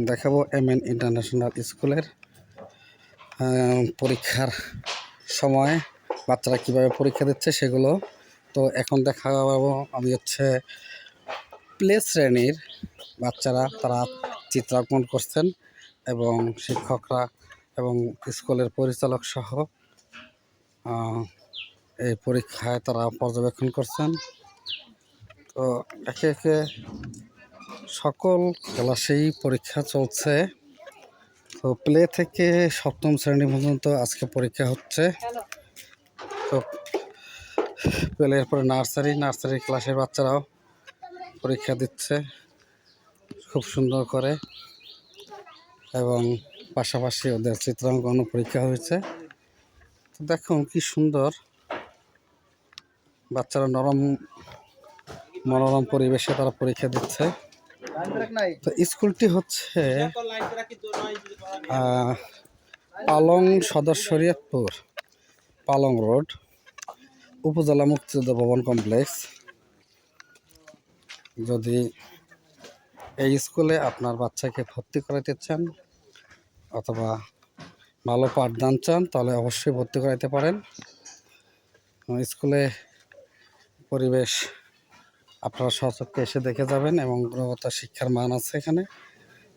দেখাবো MN international স্কুলের পরীক্ষার সময় বাচ্চারা কিভাবে পরীক্ষা দিচ্ছে সেগুলো। তো এখন দেখাবো আমি হচ্ছে প্লে শ্রেণীর বাচ্চারা, তারা চিত্রাঙ্কন করছেন এবং শিক্ষকরা এবং স্কুলের পরিচালক সহ এই পরীক্ষায় তারা পর্যবেক্ষণ করছেন। তো একে একে সকল ক্লাসেই পরীক্ষা চলছে। তো প্লে থেকে সপ্তম শ্রেণী পর্যন্ত আজকে পরীক্ষা হচ্ছে। তো প্লের পরে নার্সারি ক্লাসের বাচ্চারাও পরীক্ষা দিচ্ছে খুব সুন্দর করে, এবং পাশাপাশি ওদের চিত্রাঙ্কন পরীক্ষা হয়েছে। তো দেখুন কি সুন্দর, বাচ্চারা মনোরম পরিবেশে তারা পরীক্ষা দিচ্ছে। তো স্কুলটি হচ্ছে পালং সদর শরীয়তপুর, পালং রোড, উপজেলা মুক্তিযোদ্ধা ভবন কমপ্লেক্স। যদি এই স্কুলে আপনার বাচ্চাকে ভর্তি করাতে চান অথবা ভালো পাঠদান চান তাহলে অবশ্যই ভর্তি করাতে পারেন। স্কুলে পরিবেশ আপনারা সচক্ষে এসে দেখে যাবেন, এবং গুণগত শিক্ষার মান আছে এখানে,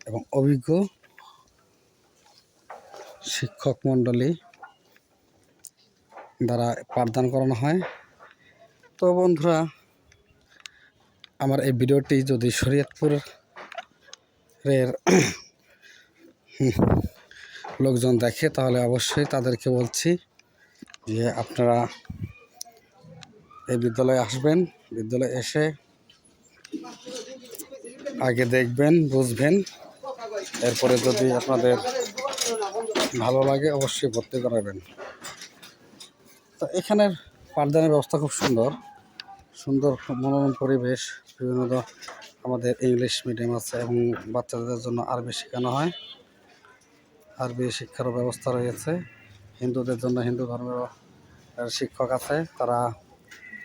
এবং অভিজ্ঞ শিক্ষক মণ্ডলী দ্বারা পাঠদান করানো হয়। তো বন্ধুরা, আমার এই ভিডিওটি যদি শরীয়তপুরের লোকজন দেখে তাহলে অবশ্যই তাদেরকে বলছি যে আপনারা এই বিদ্যালয়ে আসবেন, বিদ্যালয়ে এসে আগে দেখবেন, বুঝবেন, এরপরে যদি আপনাদের ভালো লাগে অবশ্যই ভর্তি করাবেন। তো এখানের পাঠদানের ব্যবস্থা খুব সুন্দর, মনোরম পরিবেশ। বিভিন্ন আমাদের ইংলিশ মিডিয়াম আছে এবং বাচ্চাদের জন্য আরবি শেখানো হয়, আরবি শিক্ষারও ব্যবস্থা রয়েছে। হিন্দুদের জন্য হিন্দু ধর্মের শিক্ষক আছে, তারা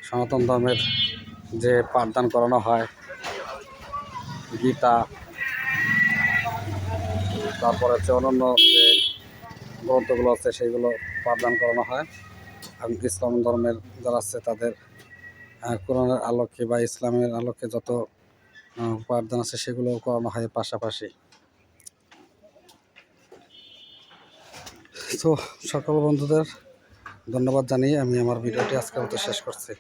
সনাতন ধর্মের যে পাঠদান করানো হয়, গীতা, তারপরে হচ্ছে অন্যান্য যে গ্রন্থগুলো আছে সেইগুলো পাঠদান করানো হয়। আর ইসলাম ধর্মের যারা আছে তাদের কোরআনের আলোকে বা ইসলামের আলোকে যত পাঠদান আছে সেগুলো করানো হয় পাশাপাশি। তো সকল বন্ধুদের ধন্যবাদ জানিয়ে আমি আমার ভিডিওটি আজকের মতো শেষ করছি।